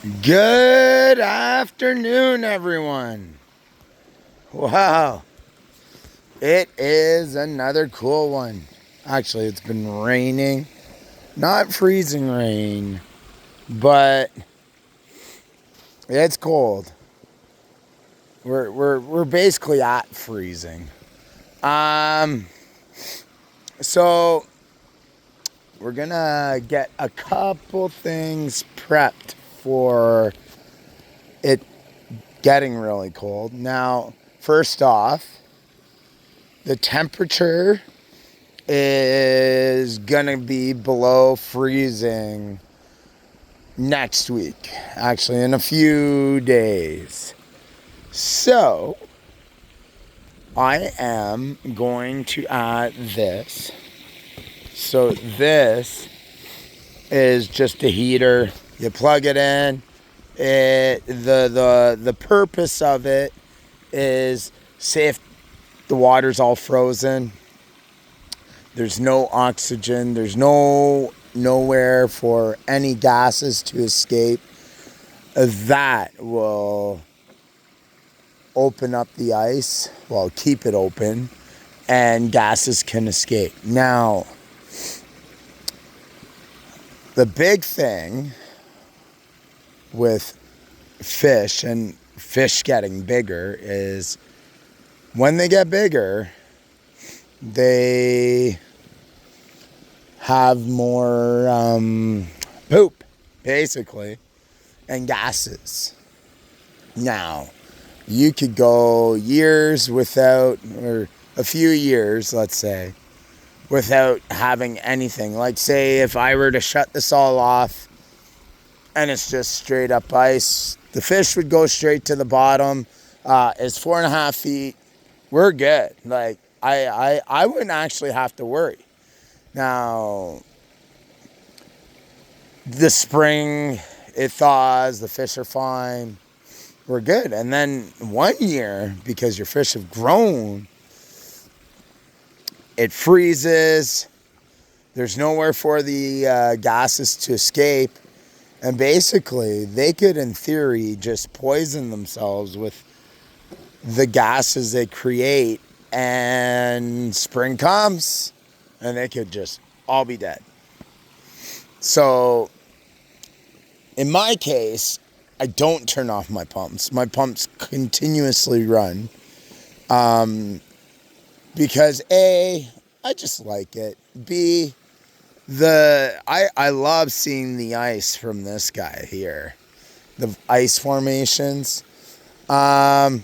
Good afternoon, everyone. Wow, it is another cool one. Actually, it's been raining, not freezing rain, but it's cold. We're basically at freezing. Um, so we're gonna get a couple things prepped for it getting really cold. Now, first off, the temperature is gonna be below freezing next week, actually in a few days. So I am going to add this. So this is just a heater. You plug it in. The purpose of it is, say if the water's all frozen, there's no oxygen, there's nowhere for any gases to escape. That will open up the ice, well, keep it open, and gases can escape. Now, the big thing with fish and fish getting bigger is when they get bigger, they have more poop, basically, and gases. Now, you could go years without, or a few years, let's say, without having anything. Like, say, if I were to shut this all off and it's just straight up ice, the fish would go straight to the bottom. It's 4.5 feet. We're good. Like, I wouldn't actually have to worry. Now, the spring, it thaws, the fish are fine. We're good. And then 1 year, because your fish have grown, it freezes. There's nowhere for the gases to escape. And basically, they could, in theory, just poison themselves with the gases they create. And spring comes, and they could just all be dead. So, in my case, I don't turn off my pumps. My pumps continuously run. Because A, I just like it. B, I love seeing the ice from this guy here. The ice formations. And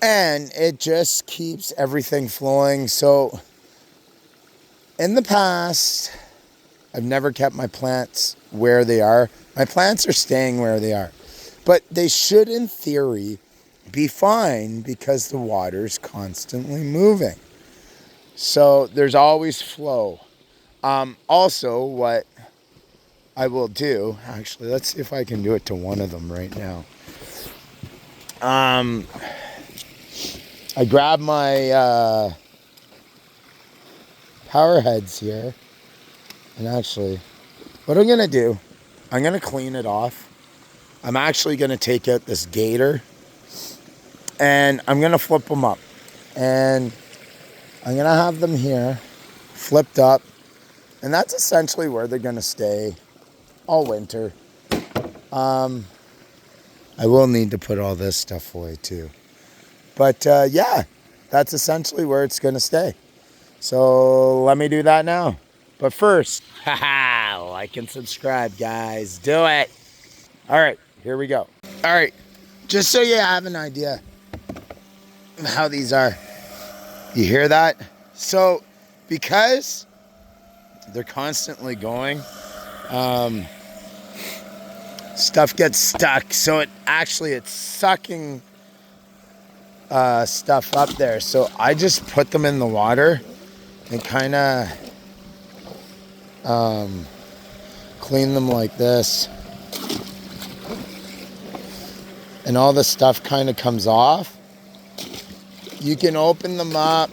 it just keeps everything flowing. So, in the past, I've never kept my plants where they are. My plants are staying where they are. But they should, in theory, be fine because the water's constantly moving. So there's always flow. Also, what I will do, actually, let's see if I can do it to one of them right now. I grab my power heads here. And actually, what I'm going to do, I'm going to clean it off. I'm actually going to take out this gator. And I'm going to flip them up. And I'm going to have them here, flipped up. And that's essentially where they're going to stay all winter. I will need to put all this stuff away too. But yeah, that's essentially where it's going to stay. So let me do that now. But first, like and subscribe, guys. Do it. All right, here we go. All right, just so you have an idea of how these are. You hear that? So, because they're constantly going, stuff gets stuck. So it's sucking stuff up there. So I just put them in the water and kind of clean them like this. And all the stuff kind of comes off. You can open them up.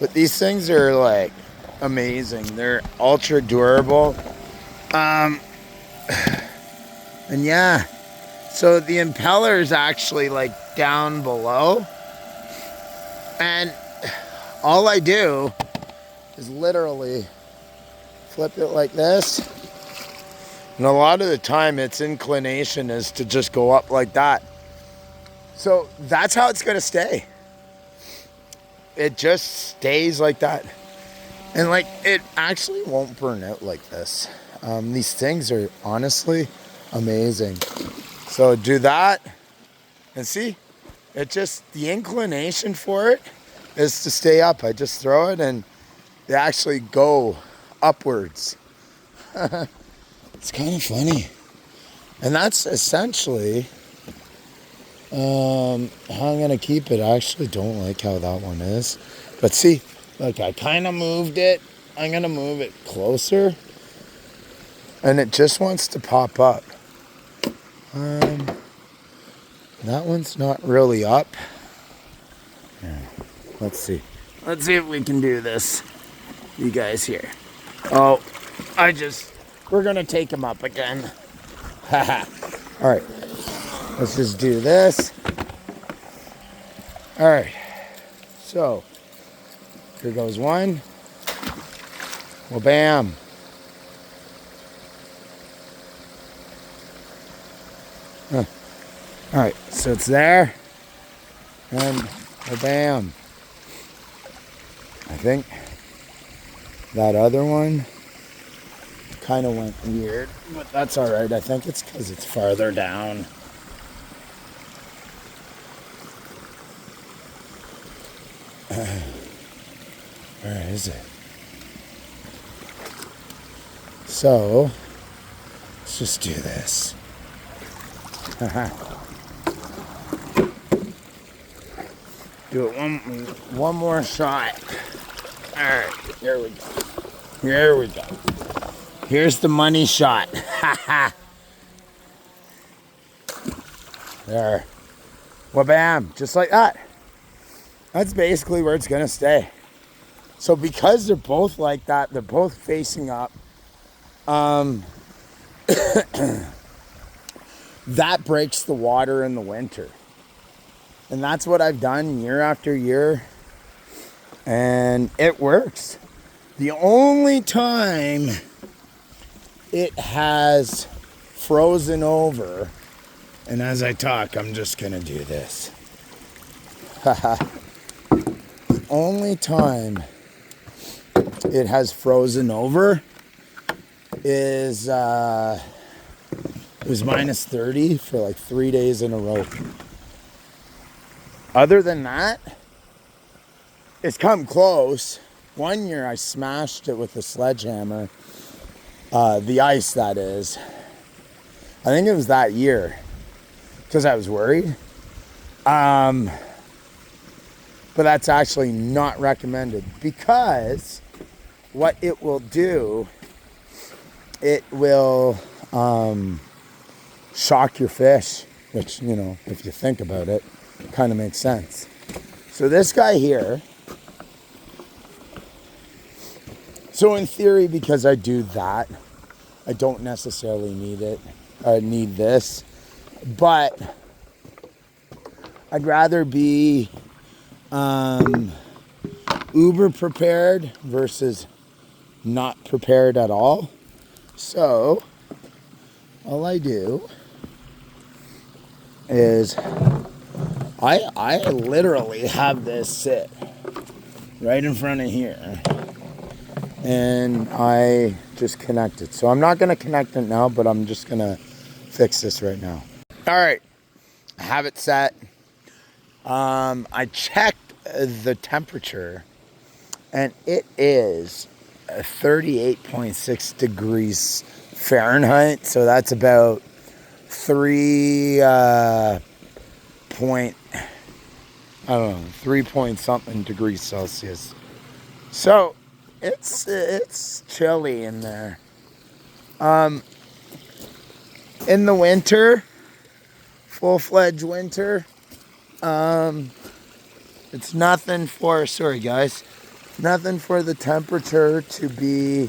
But these things are like amazing. They're ultra durable. And yeah, so the impeller is actually like down below. And all I do is literally flip it like this. And a lot of the time its inclination is to just go up like that. So that's how it's going to stay. It just stays like that. And like, it actually won't burn out like this. These things are honestly amazing. So do that. And see, it just, the inclination for it is to stay up. I just throw it and they actually go upwards. It's kind of funny. And that's essentially how I'm going to keep it. I actually don't like how that one is. But see, look, I kind of moved it. I'm going to move it closer. And it just wants to pop up. That one's not really up. Yeah. Let's see. Let's see if we can do this. You guys here. Oh, we're going to take him up again. Haha. All right. Let's just do this. All right. So, here goes one. Well, bam. All right. So it's there. And well, bam. I think that other one kind of went weird, but that's all right. I think it's because it's farther down. Where is it? So, let's just do this. Do it one more shot. All right, here we go. Here we go. Here's the money shot. There. Well, bam, just like that. That's basically where it's gonna stay. So because they're both like that, they're both facing up. That breaks the water in the winter. And that's what I've done year after year. And it works. The only time it has frozen over, and as I talk, I'm just gonna do this. The only time it has frozen over is it was minus 30 for like 3 days in a row. Other than that, it's come close. One year I smashed it with a sledgehammer. The ice, that is. I think it was that year because I was worried. But that's actually not recommended because what it will do, it will shock your fish, which, you know, if you think about it, kind of makes sense. So this guy here, so in theory, because I do that, I don't necessarily need this, but I'd rather be uber prepared versus not prepared at all. So all I do is I literally have this sit right in front of here and I just connect it. So I'm not going to connect it now, but I'm just going to fix this right now. All right, I have it set. I checked the temperature and it is 38.6 degrees Fahrenheit. So that's about 3 point something degrees Celsius. So it's chilly in there. In the winter, full-fledged winter, it's nothing for, sorry guys, nothing for the temperature to be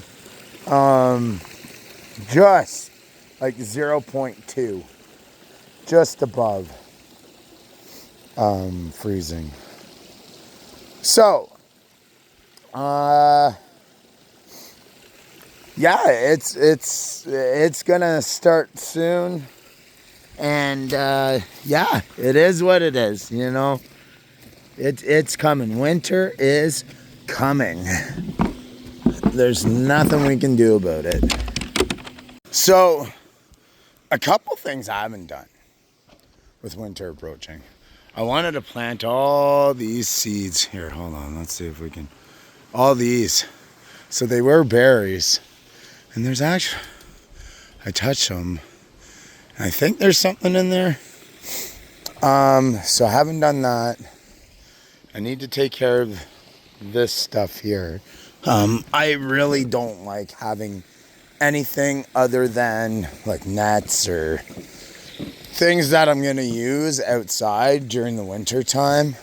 just like 0.2, just above freezing. So, yeah, it's gonna start soon, and yeah, it is what it is. You know, it's coming. Winter is coming. There's nothing we can do about it. So, a couple things I haven't done with winter approaching. I wanted to plant all these seeds. Here, hold on. Let's see if we can. All these. So they were berries. And there's actually, I touched them. I think there's something in there. So I haven't done that. I need to take care of this stuff here. I really don't like having anything other than like nets or things that I'm going to use outside during the winter time.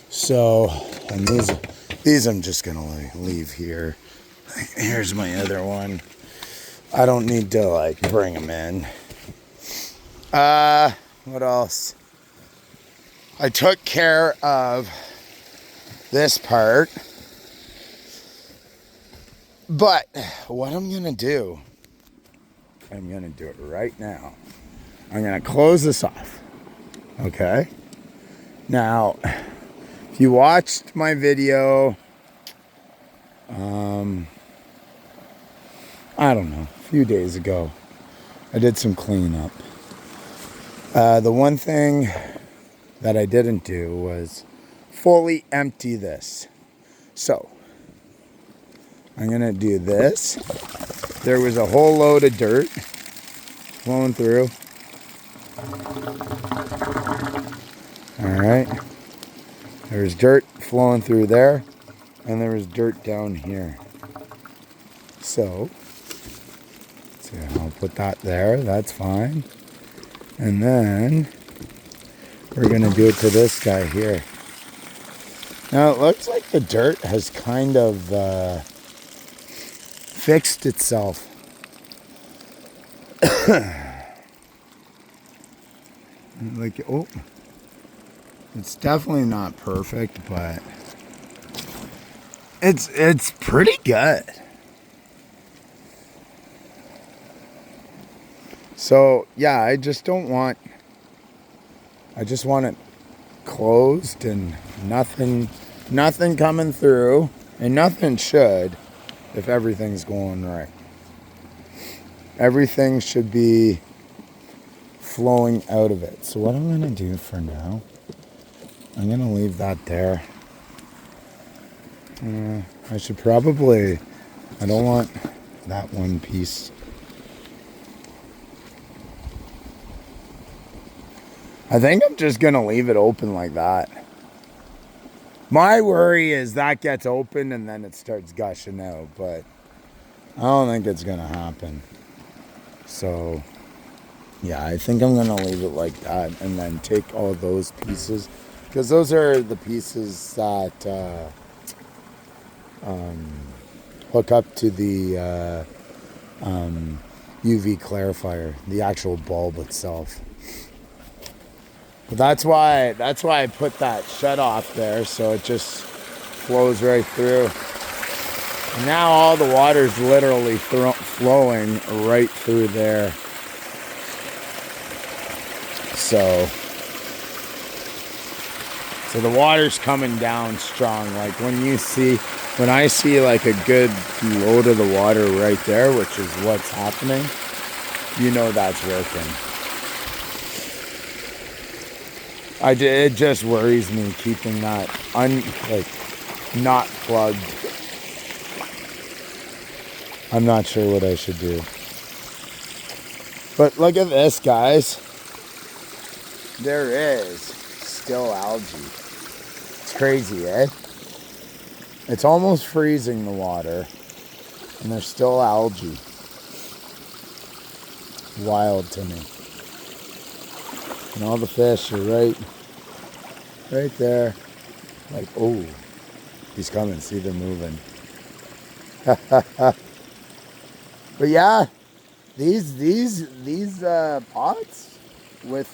So, and these I'm just going to like leave here. Here's my other one. I don't need to like bring them in. What else? I took care of this part. But what I'm going to do, I'm going to do it right now. I'm going to close this off. Okay? Now, if you watched my video, I don't know, a few days ago, I did some cleanup. The one thing that I didn't do was fully empty this. So, I'm going to do this. There was a whole load of dirt flowing through. Alright. There's dirt flowing through there. And there was dirt down here. So, I'll put that there. That's fine. And then we're going to do it to this guy here. Now it looks like the dirt has kind of fixed itself. Like, oh, it's definitely not perfect, but it's pretty good. So yeah, I just want it closed and nothing coming through, and nothing should if everything's going right. Everything should be flowing out of it. So what I'm going to do for now, I'm going to leave that there. I should probably, I don't want that one piece. I think I'm just going to leave it open like that. My worry is that gets open and then it starts gushing out, but I don't think it's going to happen. So, yeah, I think I'm going to leave it like that and then take all those pieces, because those are the pieces that hook up to the UV clarifier, the actual bulb itself. But that's why I put that shut off there, so it just flows right through. And now all the water's literally flowing right through there. So the water's coming down strong. Like when I see like a good load of the water right there, which is what's happening, you know that's working. It just worries me keeping that not plugged. I'm not sure what I should do. But look at this, guys. There is still algae. It's crazy, eh? It's almost freezing the water, and there's still algae. Wild to me. And all the fish are right there. Like, oh, he's coming. See, they're moving. But yeah, these pots with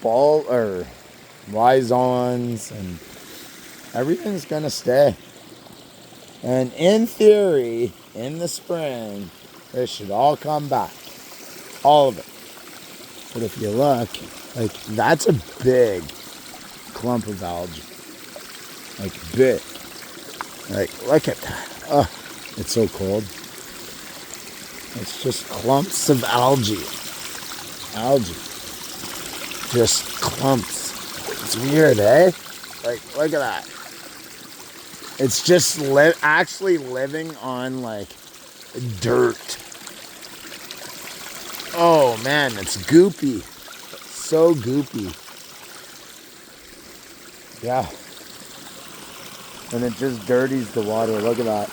ball or rhizons and everything's gonna stay. And in theory, in the spring, it should all come back. All of it. But if you look, like, that's a big clump of algae. Like, big. Like, look at that. Oh, it's so cold. It's just clumps of algae. Algae. Just clumps. It's weird, eh? Like, look at that. It's just actually living on, like, dirt. Oh, man, it's goopy. So goopy. Yeah. And it just dirties the water. Look at that.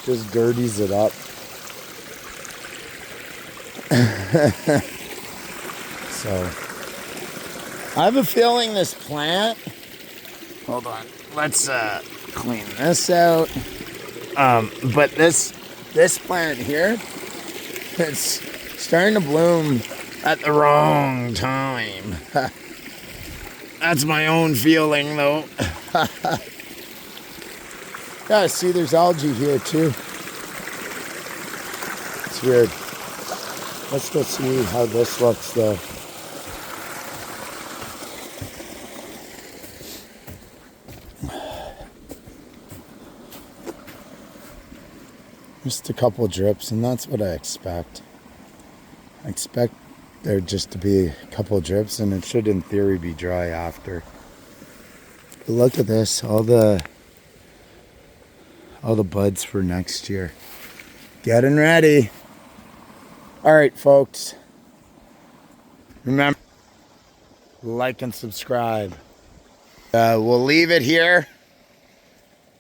Just dirties it up. So, I have a feeling this plant... Hold on. Let's clean this out. But this plant here, it's starting to bloom at the wrong time. That's my own feeling, though. Yeah, see, there's algae here too. It's weird. Let's go see how this looks, though. Just a couple drips, and that's what I expect. I expect there just to be a couple drips, and it should, in theory, be dry after. But look at this, all the buds for next year. Getting ready. All right, folks. Remember, like and subscribe. We'll leave it here,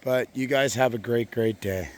but you guys have a great, great day.